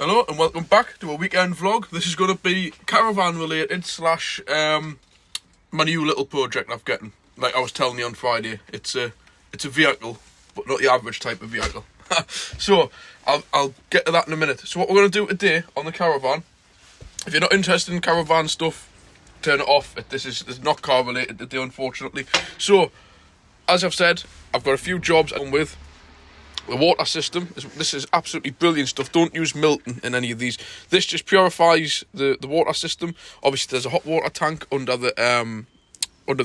Hello and welcome back to a weekend vlog. This is going to be caravan related slash my new little project I've getting. Like I was telling you on Friday, it's a vehicle, but not the average type of vehicle. So I'll get to that in a minute. So what we're going to do today on the caravan, if you're not interested in caravan stuff, turn it off. This is not car related today, unfortunately. So as I've said, I've got a few jobs I'm with. The water system, this is absolutely brilliant stuff. Don't use Milton in any of these. This just purifies the water system. Obviously there's a hot water tank under the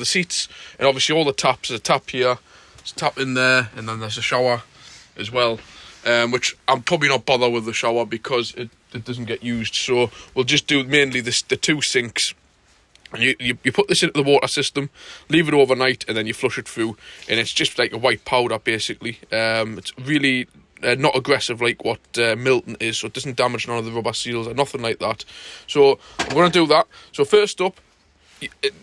seats, and obviously all the taps. There's a tap here, there's a tap in there, and then there's a shower as well, which I'm probably not bothered with the shower because it doesn't get used. So we'll just do mainly the two sinks. And you put this into the water system, leave it overnight, and then you flush it through, and it's just like a white powder basically. It's really not aggressive like what Milton is, so it doesn't damage none of the rubber seals or nothing like that. So I'm going to do that. So first up,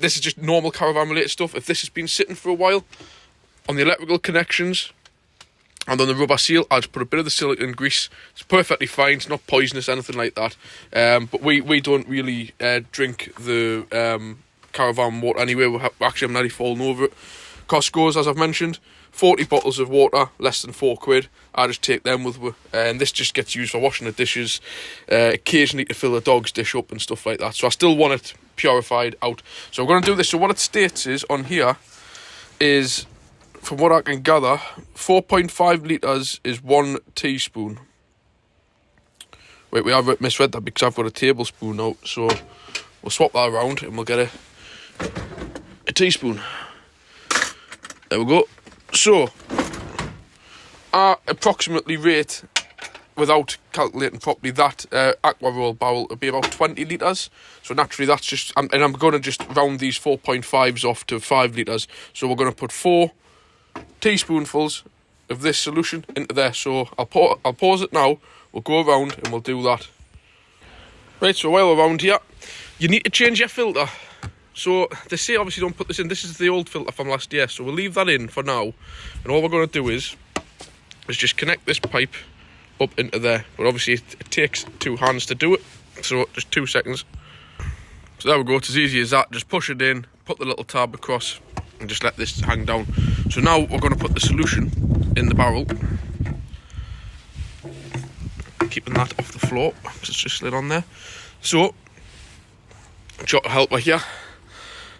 this is just normal caravan related stuff. If this has been sitting for a while, on the electrical connections and on the rubber seal, I'll just put a bit of the silicone grease. It's perfectly fine, it's not poisonous, anything like that. But we don't really drink the caravan water anyway. I'm nearly falling over it. Costco's, as I've mentioned, 40 bottles of water, less than £4. I just take them with me. And this just gets used for washing the dishes, occasionally to fill the dog's dish up and stuff like that. So I still want it purified out. So I'm going to do this. So what it states is, on here, is, from what I can gather, 4.5 litres is 1 teaspoon. Wait, we have misread that because I've got a tablespoon now. So we'll swap that around and we'll get a teaspoon. There we go. So I approximately rate, without calculating properly, that aqua roll barrel to be about 20 litres. So naturally that's just, and I'm going to just round these 4.5s off to 5 litres. So we're going to put 4 teaspoonfuls of this solution into there. So I'll pause it now, we'll go around and we'll do that. Right, so while we're around here, you need to change your filter. So they say obviously don't put this in. This is the old filter from last year, so we'll leave that in for now, and all we're going to do is just connect this pipe up into there. But obviously it takes 2 hands to do it, so just 2 seconds. So there we go, it's as easy as that. Just push it in, put the little tab across, and just let this hang down. So now we're going to put the solution in the barrel, keeping that off the floor because it's just slid on there. So shot a helper here.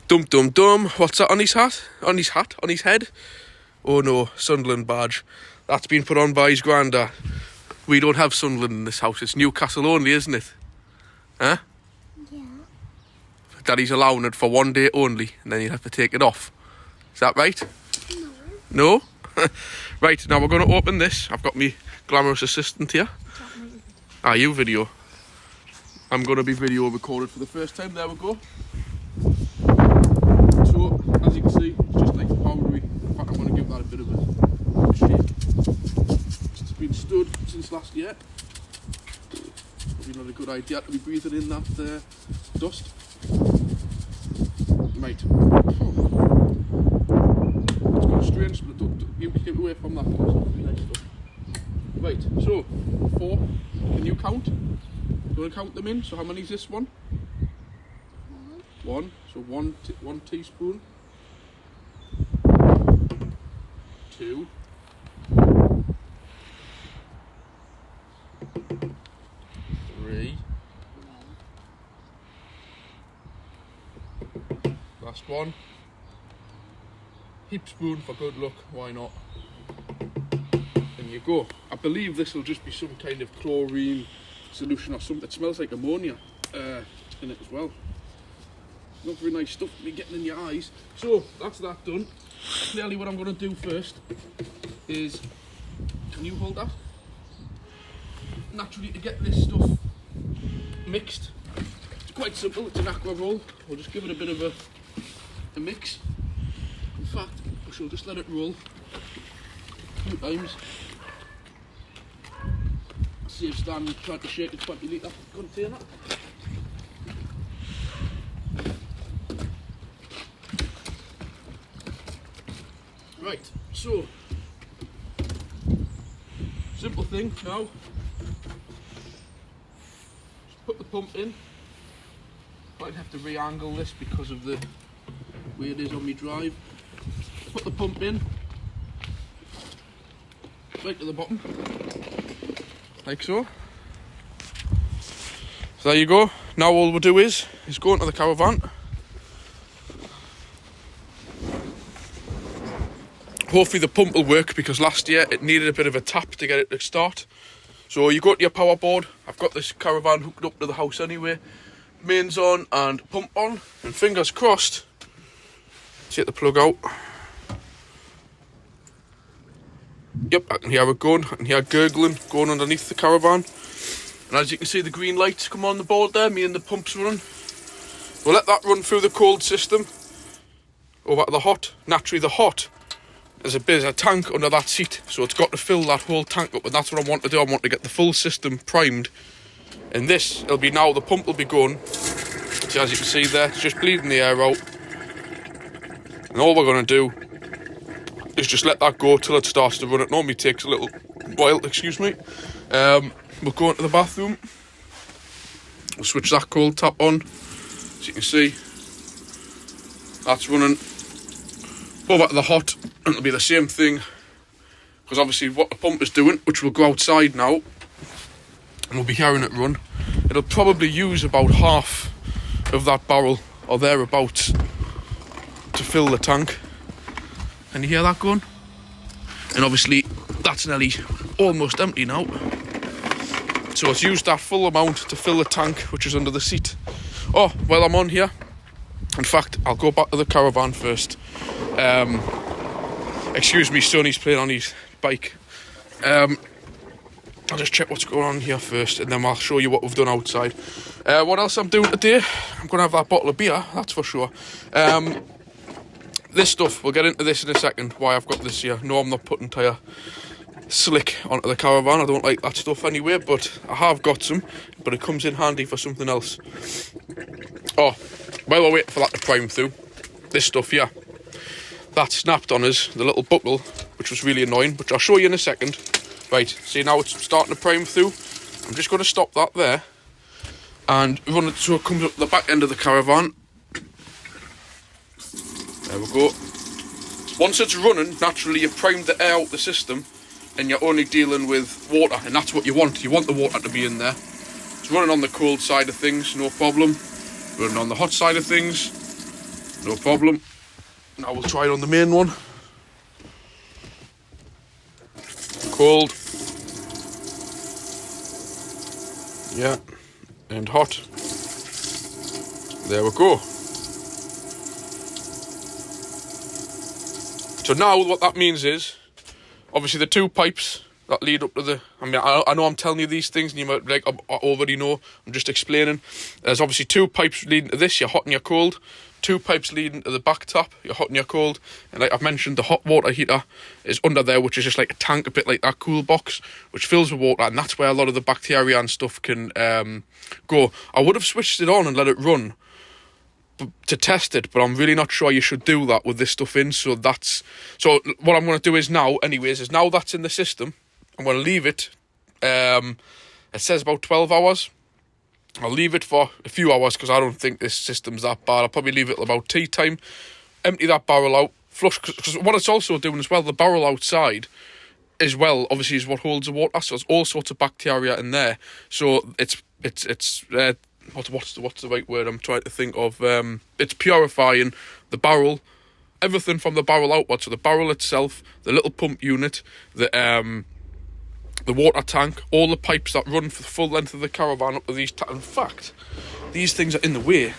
Dum dum dum. What's that on his hat? On his hat? On his head? Oh no, Sunderland badge. That's been put on by his granda. We don't have Sunderland in this house. It's Newcastle only, isn't it? Huh? Yeah. Daddy's allowing it for 1 day only, and then you have to take it off. Is that right? No. No? Right, now we're going to open this. I've got me glamorous assistant here. You video. I'm going to be video recorded for the first time. There we go. So, as you can see, it's just like the powdery. In fact, I'm going to give that a bit of a shake. It's been stood since last year. Probably not a good idea to be breathing in that dust. Right. It's got a strange, but you keep away from that. Nice stuff. Right, so 4. Can you count? You want to count them in? So how many is this one? 1. So 1 teaspoon. 2. 3. Last one. Heap spoon for good luck, why not? And you go. I believe this will just be some kind of chlorine solution or something. It smells like ammonia in it as well. Not very nice stuff to be getting in your eyes. So that's that done. Clearly what I'm going to do first is, can you hold that? Naturally, to get this stuff mixed, it's quite simple. It's an aqua roll. We'll just give it a bit of a mix. In fact, we shall just let it roll a few times. Save Stan trying to shake a 20 litre container. Right, so simple thing now. pump in. Might have to re-angle this because of the way it is on my drive. Put the pump in, right to the bottom, like so. So there you go. Now all we'll do is go into the Caravan. Hopefully the pump will work, because last year it needed a bit of a tap to get it to start. So you go to your power board. I've got this Caravan hooked up to the house anyway. Mains on and pump on, and fingers crossed. Take the plug out. Yep, I can hear it going. I can hear gurgling going underneath the Caravan. And as you can see, the green lights come on the board there, meaning the pump's running. We'll let that run through the cold system over to the hot. Naturally, the hot, there's a tank under that seat, so it's got to fill that whole tank up, and that's what I want to do. I want to get the full system primed. And this, it'll be now, the pump will be going. So as you can see there, it's just bleeding the air out. And all we're going to do is just let that go till it starts to run. It normally takes a little while, excuse me. We'll go into the bathroom. We'll switch that cold tap on. As you can see, that's running. Go back to the hot, and it'll be the same thing. Because obviously what the pump is doing, which will go outside now, and we'll be hearing it run, it'll probably use about half of that barrel or thereabouts to fill the tank. Can you hear that going? And obviously that's nearly almost empty now, so it's used that full amount to fill the tank, which is under the seat. Oh, while I'm on here, in fact, I'll go back to the Caravan first. Excuse me, Sonny's playing on his bike. I'll just check what's going on here first, and then I'll show you what we've done outside. What else I'm doing today? I'm going to have that bottle of beer, that's for sure. This stuff, we'll get into this in a second, why I've got this here. No, I'm not putting tyre slick onto the Caravan. I don't like that stuff anyway, but I have got some, but it comes in handy for something else. Oh, while we're waiting for that to prime through, this stuff here, that snapped on us, the little buckle, which was really annoying, which I'll show you in a second. Right, see now it's starting to prime through. I'm just going to stop that there and run it so it comes up the back end of the Caravan. There we go. Once it's running, naturally you've primed the air out the system, and you're only dealing with water, and that's what you want. You want the water to be in there. It's running on the cold side of things, no problem. Running on the hot side of things, no problem. Now we'll try it on the main one. Cold. Yeah, and hot. There we go. So now what that means is, obviously the two pipes that lead up to the... I mean, I know I'm telling you these things and you might be like, I already know. I'm just explaining. There's obviously two pipes leading to this, you're hot and you're cold. Two pipes leading to the back tap, you're hot and you're cold. And like I've mentioned, the hot water heater is under there, which is just like a tank, a bit like that cool box, which fills with water, and that's where a lot of the bacteria and stuff can go. I would have switched it on and let it run to test it, but I'm really not sure you should do that with this stuff in. So what I'm going to do is now that's in the system, I'm going to leave it. It says about 12 hours. I'll leave it for a few hours because I don't think this system's that bad. I'll probably leave it till about tea time, empty that barrel out, flush, because what it's also doing as well, the barrel outside as well, obviously, is what holds the water, so there's all sorts of bacteria in there. So it's what's the right word I'm trying to think of? It's purifying the barrel, everything from the barrel outwards. So the barrel itself, the little pump unit, the water tank, all the pipes that run for the full length of the Caravan up to these... In fact, these things are in the way.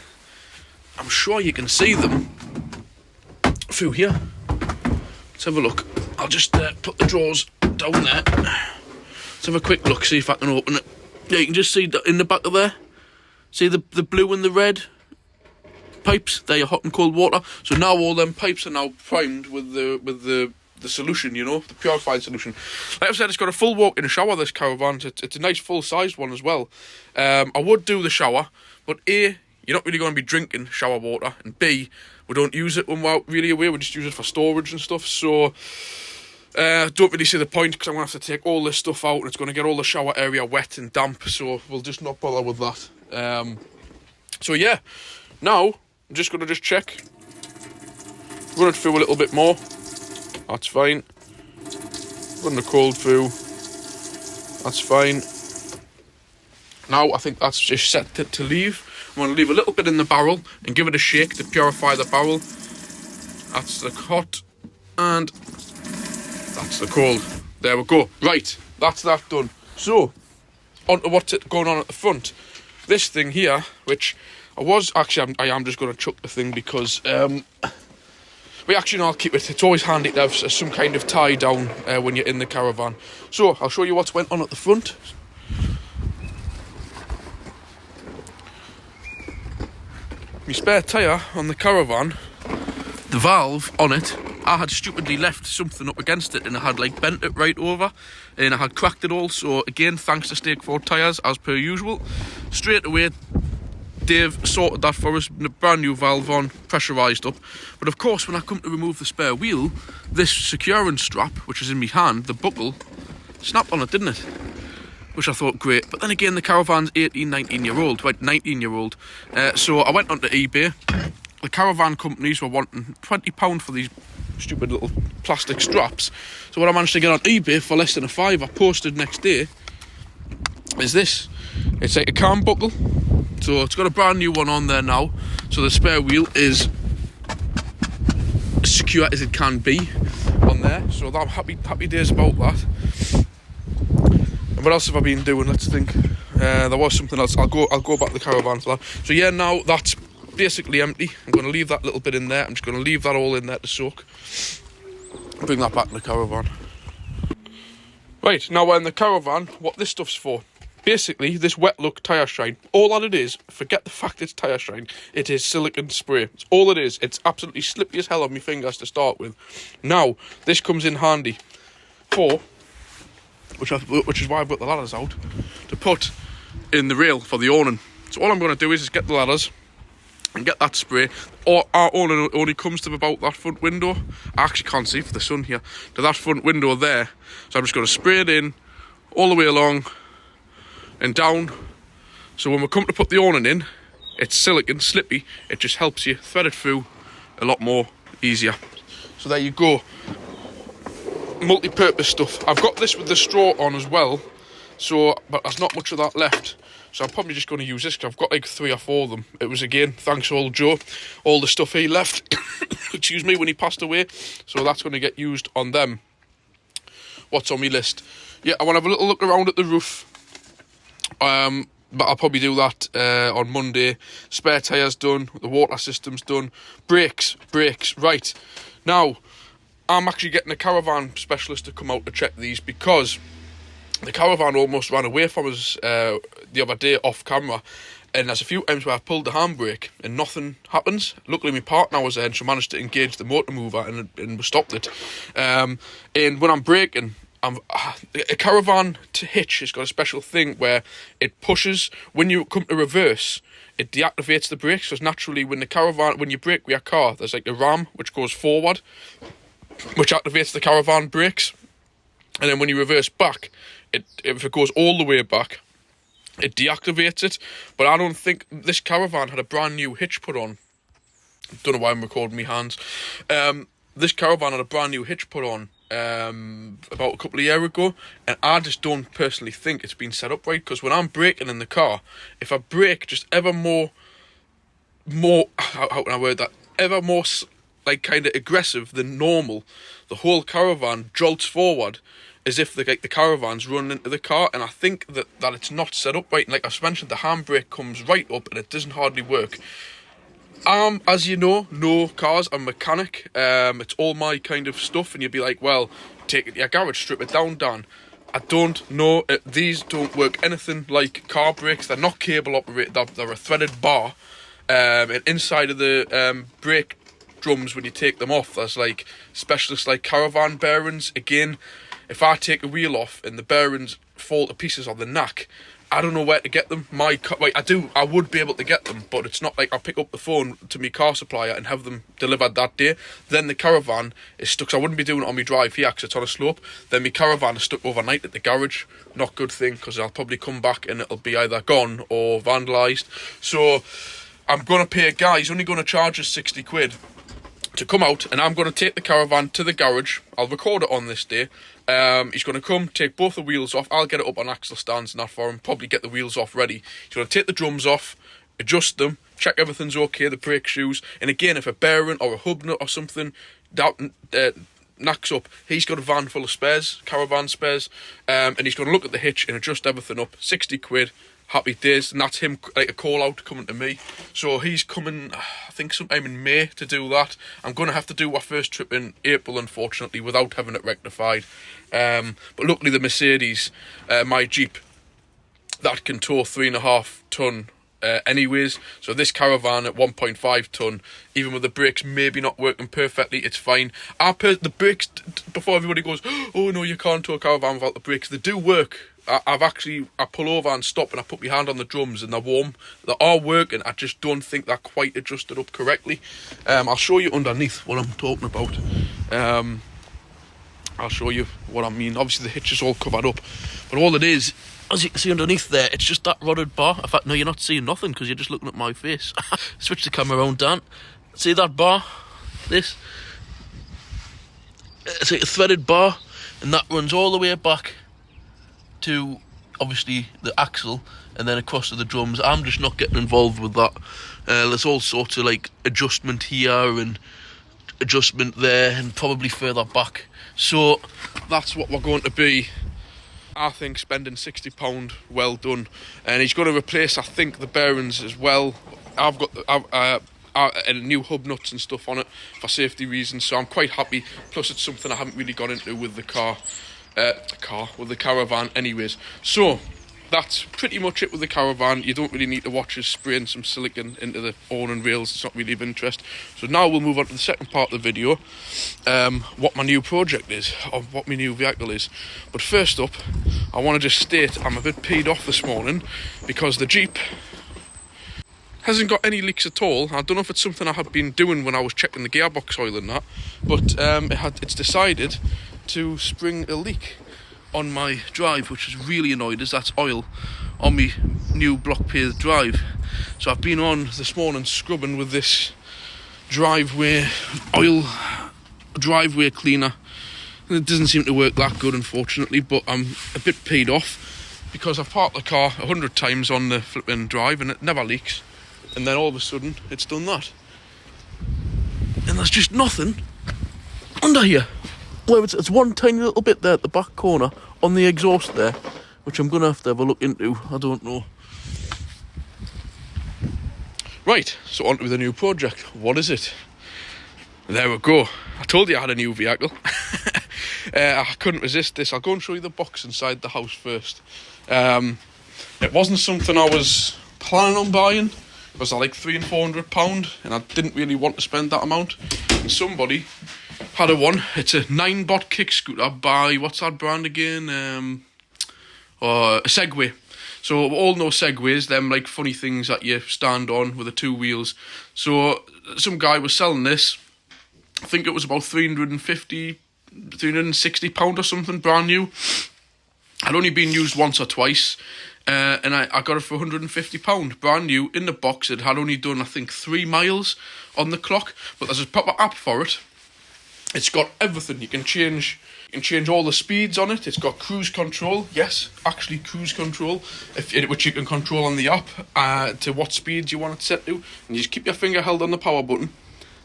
I'm sure you can see them through here. Let's have a look. I'll just put the drawers down there. Let's have a quick look, see if I can open it. Yeah, you can just see in the back of there. See the blue and the red pipes? They're your hot and cold water. So now all them pipes are now primed with the solution, you know, the purified solution. Like I've said, it's got a full walk-in shower, this Caravan. It's a nice full-sized one as well. I would do the shower, but A, you're not really going to be drinking shower water, and B, we don't use it when we're really away. We just use it for storage and stuff. So Don't really see the point because I'm going to have to take all this stuff out and it's going to get all the shower area wet and damp, so we'll just not bother with that. So yeah, now I'm just going to check, run it through a little bit more. That's fine. Run the cold through. That's fine. Now I think that's just set to leave. I'm going to leave a little bit in the barrel and give it a shake to purify the barrel. That's the hot and that's the cold. There we go. Right, that's that done. So, on to what's going on at the front. This thing here, which I am just going to chuck the thing because I'll keep it. It's always handy to have some kind of tie down when you're in the Caravan. So, I'll show you what's went on at the front. My spare tyre on the Caravan, the valve on it, I had stupidly left something up against it and I had like bent it right over and I had cracked it all. So again, thanks to Stake 4 tyres as per usual. Straight away, Dave sorted that for us, a brand new valve on, pressurised up. But of course, when I come to remove the spare wheel, this securing strap, which is in my hand, the buckle, snapped on it, didn't it? Which I thought great. But then again, the Caravan's 18, 19-year-old, right, 19-year-old. So I went onto eBay. The Caravan companies were wanting £20 for these stupid little plastic straps. So what I managed to get on eBay for less than a £5, I posted next day, is this. It's like a cam buckle. So it's got a brand new one on there now. So the spare wheel is as secure as it can be on there. So I'm happy days about that. And what else have I been doing? Let's think. There was something else. I'll go back to the Caravan for that. So yeah, now that's basically empty. I'm going to leave that little bit in there. I'm just going to leave that all in there to soak. Bring that back to the Caravan. Right, now we're in the Caravan. What this stuff's for. Basically, this wet look tyre shine. All that it is, forget the fact it's tyre shine. It is silicone spray. It's all it is. It's absolutely slippy as hell on my fingers to start with. Now, this comes in handy for, which is why I put the ladders out, to put in the rail for the awning. So all I'm going to do is get the ladders and get that spray. Our awning only comes to about that front window. I actually can't see for the sun here. To that front window there. So I'm just going to spray it in all the way along and down. So when we come to put the awning in, it's silicone, slippy. It just helps you thread it through a lot more easier. So there you go. Multi-purpose stuff. I've got this with the straw on as well. So, but there's not much of that left. So I'm probably just going to use this because I've got like 3 or 4 of them. It was, again, thanks to old Joe, all the stuff he left, excuse me, when he passed away. So that's going to get used on them. What's on my list? Yeah, I want to have a little look around at the roof. But I'll probably do that on Monday. Spare tyres done. The water system's done. Brakes. Right. Now, I'm actually getting a Caravan specialist to come out to check these because the Caravan almost ran away from us the other day off camera, and there's a few times where I've pulled the handbrake and nothing happens. Luckily my partner was there and she managed to engage the motor mover and we stopped it. And when I'm braking, a Caravan to hitch has got a special thing where it pushes, when you come to reverse, it deactivates the brakes, because naturally when you brake with your car, there's like a ram which goes forward, which activates the Caravan brakes. And then when you reverse back, if it goes all the way back, it deactivates it. But I don't think this Caravan had a brand new hitch put on. Don't know why I'm recording my hands. This Caravan had a brand new hitch put on about a couple of years ago, and I just don't personally think it's been set up right, because when I'm braking in the car, if I brake just ever more how can I word that, ever more like kind of aggressive than normal, the whole Caravan jolts forward as if the Caravan's running into the car. And I think that it's not set up right. And like I've mentioned, the handbrake comes right up and it doesn't hardly work. As you know, no cars, I'm a mechanic. It's all my kind of stuff, and you'd be like, well, take it to your garage, strip it down, Dan. I don't know. These don't work anything like car brakes. They're not cable operated. They're a threaded bar. And inside of the brake drums, when you take them off, there's like specialist like Caravan bearings. Again, if I take a wheel off and the bearings fall to pieces on the knack, I don't know where to get them. I would be able to get them, but it's not like I'll pick up the phone to my car supplier and have them delivered that day. Then the Caravan is stuck, so I wouldn't be doing it on my drive here because it's on a slope. Then my Caravan is stuck overnight at the garage. Not good thing, because I'll probably come back and it'll be either gone or vandalised. So I'm going to pay a guy, he's only going to charge us 60 quid to come out, and I'm going to take the Caravan to the garage. I'll record it on this day. He's going to come, take both the wheels off. I'll get it up on axle stands and that for him, probably get the wheels off ready. He's going to take the drums off, adjust them, check everything's okay, the brake shoes. And again, if a bearing or a hub nut or something knacks up, he's got a van full of spares, Caravan spares, and he's going to look at the hitch and adjust everything up. 60 quid. Happy days, and that's him, like a call out coming to me. So he's coming, I think sometime in May to do that. I'm going to have to do our first trip in April, unfortunately, without having it rectified. But luckily the Mercedes, my Jeep, that can tow 3.5 ton anyways. So this Caravan at 1.5 ton, even with the brakes maybe not working perfectly, it's fine. The brakes, before everybody goes, oh no, you can't tow a Caravan without the brakes, they do work. I pull over and stop and I put my hand on the drums and they're warm. They are working. I just don't think they're quite adjusted up correctly. I'll show you underneath what I'm talking about. I'll show you what I mean. Obviously the hitch is all covered up, but all it is, as you can see underneath there, it's just that rotted bar. In fact, no, you're not seeing nothing because you're just looking at my face. Switch the camera around, Dan. See that bar? This? It's like a threaded bar, and that runs all the way back to obviously the axle and then across to the drums. I'm just not getting involved with that. There's all sorts of like adjustment here and adjustment there and probably further back. So that's what we're going to be, I think, spending £60 well done. And he's going to replace, I think, the bearings as well. I've got new hub nuts and stuff on it for safety reasons, so I'm quite happy. Plus it's something I haven't really gone into with the with the Caravan anyways. So that's pretty much it with the Caravan. You don't really need to watch us spraying some silicone into the awning rails. It's not really of interest. So now we'll move on to the second part of the video, what my new project is, or what my new vehicle is. But first up, I want to just state I'm a bit peed off this morning because the Jeep hasn't got any leaks at all. I don't know if it's something I had been doing when I was checking the gearbox oil and that, but it's decided to spring a leak on my drive, which is really annoyed as that's oil on my new block paved drive. So I've been on this morning scrubbing with this driveway cleaner, and it doesn't seem to work that good, unfortunately. But I'm a bit peed off because I've parked the car 100 times on the flipping drive and it never leaks, and then all of a sudden it's done that, and there's just nothing under here. Well, it's one tiny little bit there at the back corner on the exhaust there, which I'm going to have a look into. I don't know. Right, so on to the new project. What is it? There we go. I told you I had a new vehicle. I couldn't resist this. I'll go and show you the box inside the house first. It wasn't something I was planning on buying. It was like £300 and £400, and I didn't really want to spend that amount. And somebody had a one. It's a 9-bot kick scooter by, what's that brand again? A Segway. So we all know Segways, them like funny things that you stand on with the two wheels. So some guy was selling this. I think it was about £360 or something, brand new. Had only been used once or twice. And I got it for £150, brand new, in the box. It had only done, I think, 3 miles on the clock. But there's a proper app for it. It's got everything. You can change all the speeds on it. It's got cruise control. Yes, actually cruise control, which you can control on the app to what speeds you want it set to. And you just keep your finger held on the power button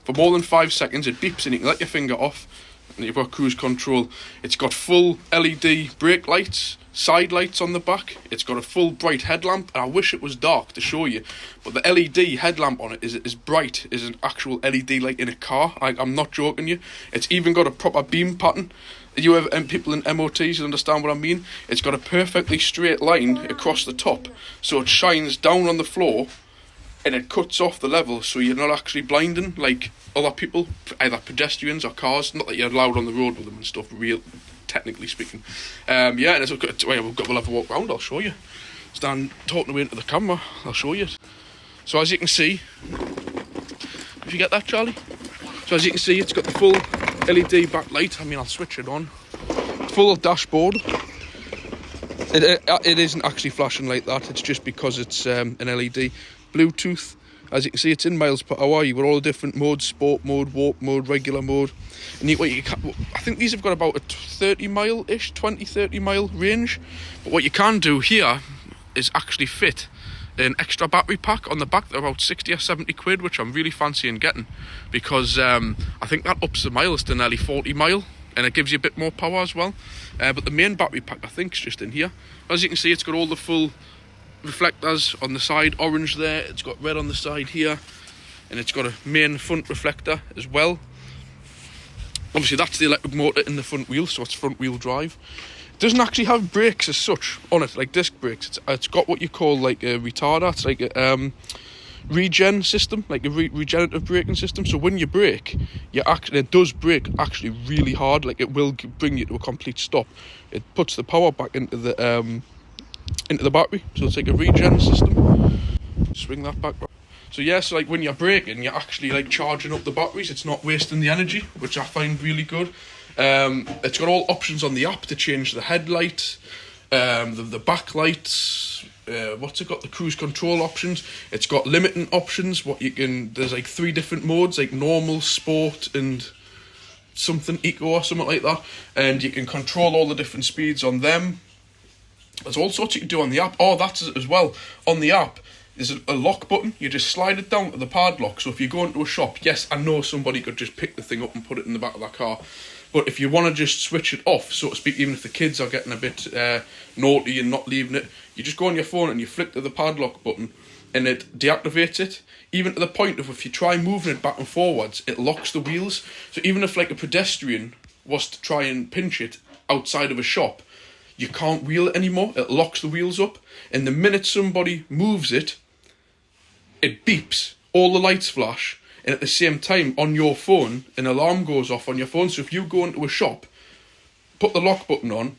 for more than 5 seconds. It beeps and you can let your finger off. And you've got cruise control. It's got full LED brake lights, side lights on the back. It's got a full bright headlamp, and I wish it was dark to show you, but the LED headlamp on it is as bright as an actual LED light in a car. I'm not joking you. It's even got a proper beam pattern. You ever people in MOTs you understand what I mean. It's got a perfectly straight line across the top, so it shines down on the floor and it cuts off the level, so you're not actually blinding like other people, either pedestrians or cars. Not that you're allowed on the road with them and stuff, technically speaking. Yeah, and we'll have a walk around. I'll show you. stand talking away into the camera. I'll show you it. So as you can see, if you get that, Charlie. So as you can see, it's got the full LED backlight. I mean, I'll switch it on. Full dashboard. It isn't actually flashing like that. It's just because it's an LED. Bluetooth. As you can see, it's in miles per hour. You've got all the different modes: sport mode, walk mode, regular mode. And I think these have got about a 30 mile-ish, 20-30 mile range. But what you can do here is actually fit an extra battery pack on the back. They're about 60 or 70 quid, which I'm really fancying getting, because I think that ups the miles to nearly 40 mile, and it gives you a bit more power as well. But the main battery pack, I think, is just in here. As you can see, it's got all the full reflectors on the side, orange there, it's got red on the side here, and it's got a main front reflector as well. Obviously that's the electric motor in the front wheel, so it's front wheel drive. It doesn't actually have brakes as such on it, like disc brakes. It's got what you call like a retarder. It's like a regen system, like a regenerative braking system. So when you brake, it does brake actually really hard. Like it will bring you to a complete stop. It puts the power back into the battery, so it's like a regen system. Swing that back. So yeah, so like when you're braking, you're actually like charging up the batteries. It's not wasting the energy, which I find really good. It's got all options on the app to change the headlight, the backlights. What's it got? The cruise control options. It's got limiting options. There's like 3 different modes, like normal, sport, and something eco or something like that. And you can control all the different speeds on them. There's all sorts you can do on the app. Oh, that's it as well. On the app, there's a lock button. You just slide it down to the padlock. So if you go into a shop, yes, I know somebody could just pick the thing up and put it in the back of their car. But if you want to just switch it off, so to speak, even if the kids are getting a bit naughty and not leaving it, you just go on your phone and you flick to the padlock button and it deactivates it. Even to the point of if you try moving it back and forwards, it locks the wheels. So even if like a pedestrian was to try and pinch it outside of a shop, you can't wheel it anymore. It locks the wheels up. And the minute somebody moves it, it beeps, all the lights flash, and at the same time on your phone an alarm goes off on your phone. So if you go into a shop, put the lock button on,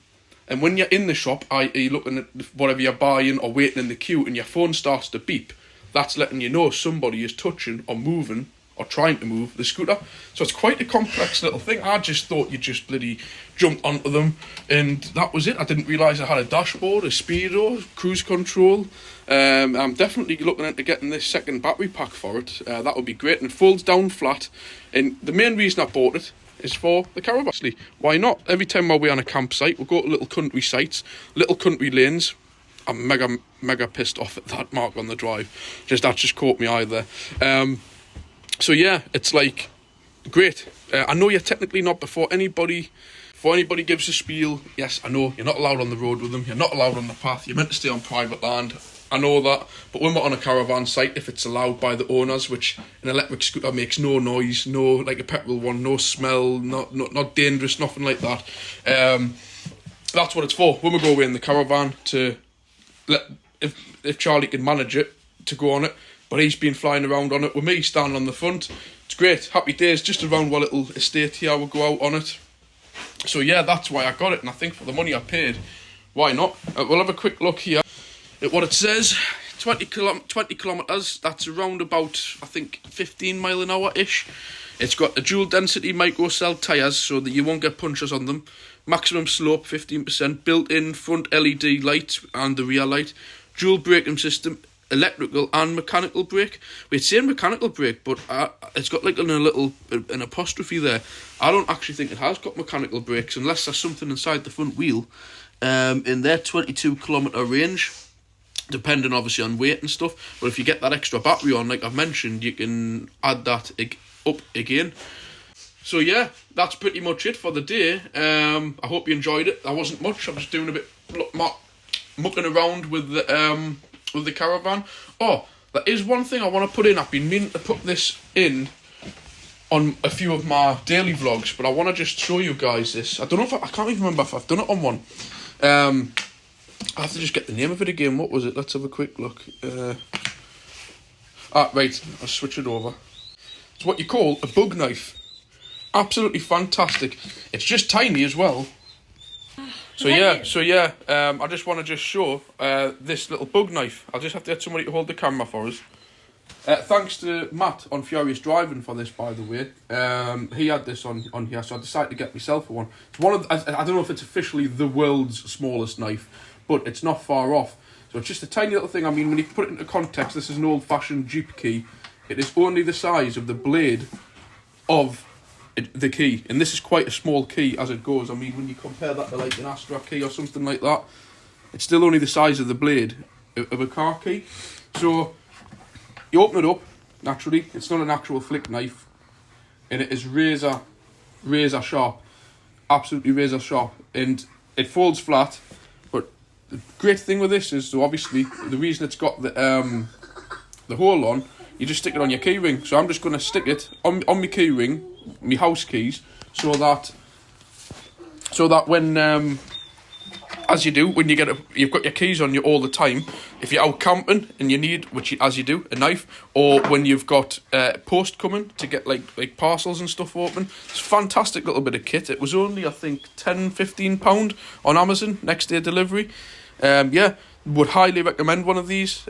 and when you're in the shop, i.e. looking at whatever you're buying or waiting in the queue, and your phone starts to beep, that's letting you know somebody is touching or moving or trying to move the scooter. So it's quite a complex little thing. I just thought you just bloody jumped onto them and that was it. I didn't realise I had a dashboard, a speedo, cruise control. I'm definitely looking into getting this second battery pack for it. That would be great, and it folds down flat. And the main reason I bought it is for the Caravan. Actually, why not? Every time we're on a campsite, we'll go to little country sites, little country lanes. I'm mega pissed off at that mark on the drive. That just caught me eye there. So yeah, it's like great. I know you're technically not before anybody gives a spiel. Yes, I know you're not allowed on the road with them. You're not allowed on the path. You're meant to stay on private land. I know that, but when we're on a caravan site, if it's allowed by the owners, which an electric scooter makes no noise, no like a petrol one, no smell, not dangerous, nothing like that. That's what it's for. When we go away in the caravan, to if Charlie can manage it, to go on it, but he's been flying around on it with me standing on the front. It's great, happy days. Just around our little estate here, we'll go out on it. So yeah, that's why I got it, and I think for the money I paid, why not? We'll have a quick look here at what it says. 20 kilometres, that's around about, I think, 15 mile an hour ish. It's got a dual density micro cell tyres so that you won't get punctures on them. Maximum slope 15%, built-in front LED light and the rear light. Dual braking system, electrical and mechanical brake. It's saying mechanical brake, but it's got like an apostrophe there. I don't actually think it has got mechanical brakes unless there's something inside the front wheel. In their 22 kilometre range, depending obviously on weight and stuff. But if you get that extra battery on, like I've mentioned, you can add that up again. So yeah, that's pretty much it for the day. I hope you enjoyed it. That wasn't much. I'm just doing a bit mucking around with the Caravan. Oh, there is one thing I want to put in. I've been meaning to put this in on a few of my daily vlogs, but I want to just show you guys this. I don't know if I can't even remember if I've done it on one. I have to just get the name of it again. What was it? Let's have a quick look. Right, I'll switch it over. It's what you call a bug knife. Absolutely fantastic. It's just tiny as well. So yeah, I just want to show this little bug knife. I'll just have to get somebody to hold the camera for us. Thanks to Matt on Furious Driving for this, by the way. He had this on here, so I decided to get myself one. It's one of I don't know if it's officially the world's smallest knife, but it's not far off. So it's just a tiny little thing. I mean, when you put it into context, this is an old-fashioned Jeep key. It is only the size of the blade of the key, and this is quite a small key as it goes. I mean, when you compare that to like an Astra key or something like that, it's still only the size of the blade of a car key. So you open it up, naturally, it's not an actual flick knife, and it is razor sharp, absolutely razor sharp, and it folds flat. But the great thing with this is, so obviously, the reason it's got the hole on, you just stick it on your key ring. So I'm just going to stick it on my key ring, my house keys, so that when as you do when you you've got your keys on you all the time. If you're out camping and you need, as you do, a knife, or when you've got post coming to get like parcels and stuff open, it's a fantastic little bit of kit. It was only, I think, £10-15 on Amazon next day delivery. Yeah, would highly recommend one of these.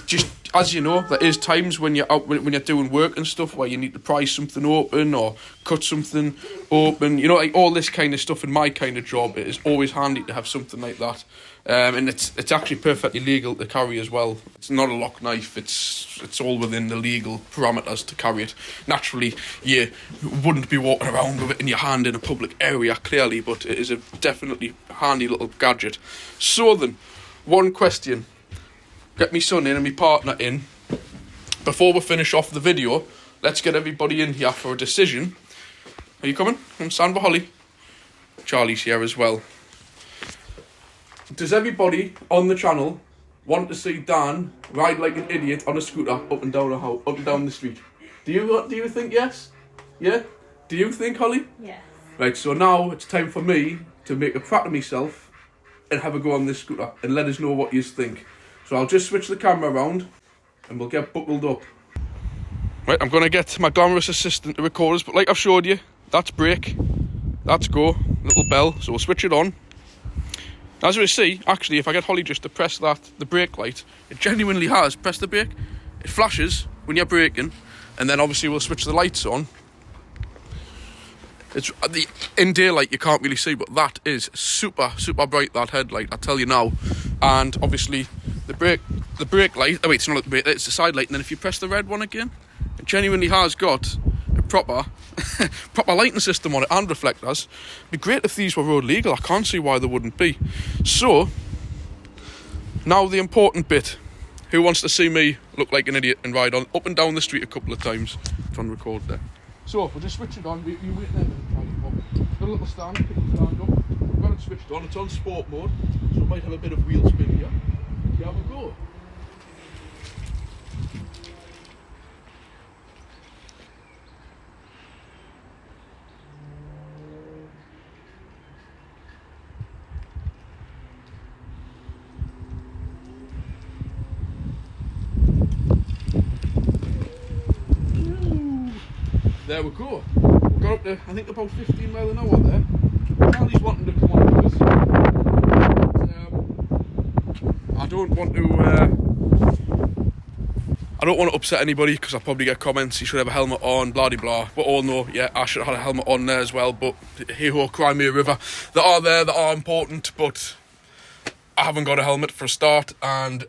Just as you know, there is times when you're out, when you're doing work and stuff, where you need to pry something open or cut something open. You know, like all this kind of stuff in my kind of job, it is always handy to have something like that. And it's actually perfectly legal to carry as well. It's not a lock knife. It's all within the legal parameters to carry it. Naturally, you wouldn't be walking around with it in your hand in a public area, clearly, but it is a definitely handy little gadget. So then, one question. Get me son in and me partner in. Before we finish off the video, let's get everybody in here for a decision. Are you coming? Come stand by Holly. Charlie's here as well. Does everybody on the channel want to see Dan ride like an idiot on a scooter up and down up and down the street? Do you think yes? Yeah? Do you think, Holly? Yes. Right, so now it's time for me to make a prat of myself and have a go on this scooter and let us know what you think. So I'll just switch the camera around and we'll get buckled up. Right, I'm going to get my glamorous assistant to record us, but like I've showed you, that's brake, that's go, little bell, so we'll switch it on. As we see, actually, if I get Holly just to press the brake light, it genuinely has pressed the brake. It flashes when you're braking, and then obviously we'll switch the lights on. It's in daylight you can't really see, but that is super bright, that headlight, I tell you now. And obviously the brake light, oh wait, it's not the brake, it's the side light, and then if you press the red one again, it genuinely has got a proper lighting system on it and reflectors. It'd be great if these were road legal. I can't see why they wouldn't be. So now the important bit. Who wants to see me look like an idiot and ride on up and down the street a couple of times? Trying to record there. So if we'll just switch it on, you wait there, got a little stand, pick the stand up, we've got it switched on, it's on sport mode, so we might have a bit of wheel spin here. Here we go. There we go. We got up to, I think, about 15 miles an hour there. Charlie's wanting to come on with us. I don't want to upset anybody because I'll probably get comments, you should have a helmet on, blah de blah. But all know, yeah, I should have had a helmet on there as well. But hey ho, cry me a river. They are there, that are important, but I haven't got a helmet for a start, and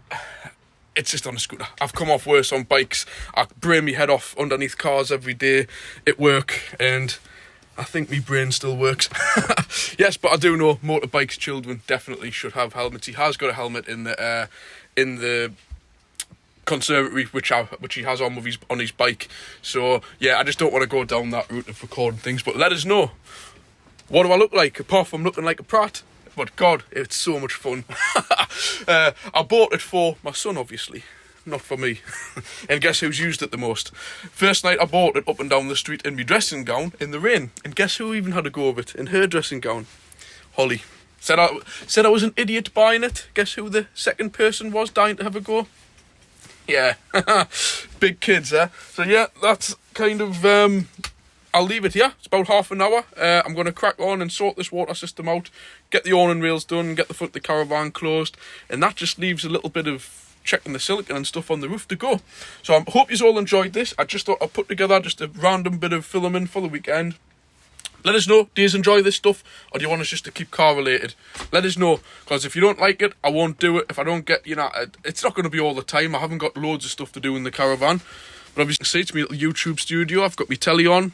it's just on a scooter. I've come off worse on bikes. I brain my head off underneath cars every day at work, and I think my brain still works. Yes, but I do know motorbikes children definitely should have helmets. He has got a helmet in the conservatory which he has on his bike. So yeah, I just don't want to go down that route of recording things. But let us know, what do I look like apart from looking like a prat? But God, it's so much fun. I bought it for my son, obviously, not for me. And guess who's used it the most? First night I bought it up and down the street in my dressing gown in the rain. And guess who even had a go of it in her dressing gown? Holly. Said I was an idiot buying it. Guess who the second person was dying to have a go? Yeah. Big kids, eh? So yeah, that's kind of I'll leave it here. It's about half an hour. I'm going to crack on and sort this water system out, get the awning rails done, get the front of the caravan closed, and that just leaves a little bit of checking the silicone and stuff on the roof to go. So I hope you all enjoyed this. I just thought I'd put together just a random bit of filming for the weekend. Let us know, do you enjoy this stuff, or do you want us just to keep car related? Let us know, because if you don't like it, I won't do it. If I don't get, it's not going to be all the time. I haven't got loads of stuff to do in the caravan. But obviously, see, it's my little YouTube studio. I've got my telly on,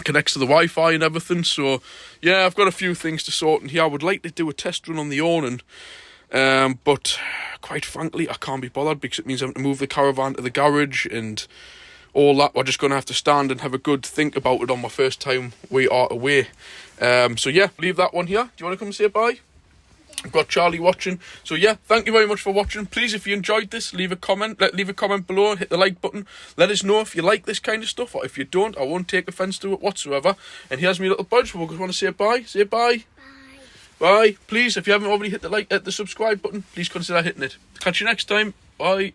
connects to the Wi-Fi and everything. So, yeah, I've got a few things to sort in here. I would like to do a test run on the awning. But quite frankly, I can't be bothered because it means I'm having to move the caravan to the garage and all that. We're just going to have to stand and have a good think about it on my first time we are away. So yeah, leave that one here. Do you want to come and say bye? Yeah. I've got Charlie watching. So yeah, thank you very much for watching. Please, if you enjoyed this, leave a comment below, hit the like button. Let us know if you like this kind of stuff, or if you don't, I won't take offence to it whatsoever. And here's me little budge. We're going to want to say bye. Say bye. Bye. Please, if you haven't already hit the subscribe button, please consider hitting it. Catch you next time. Bye.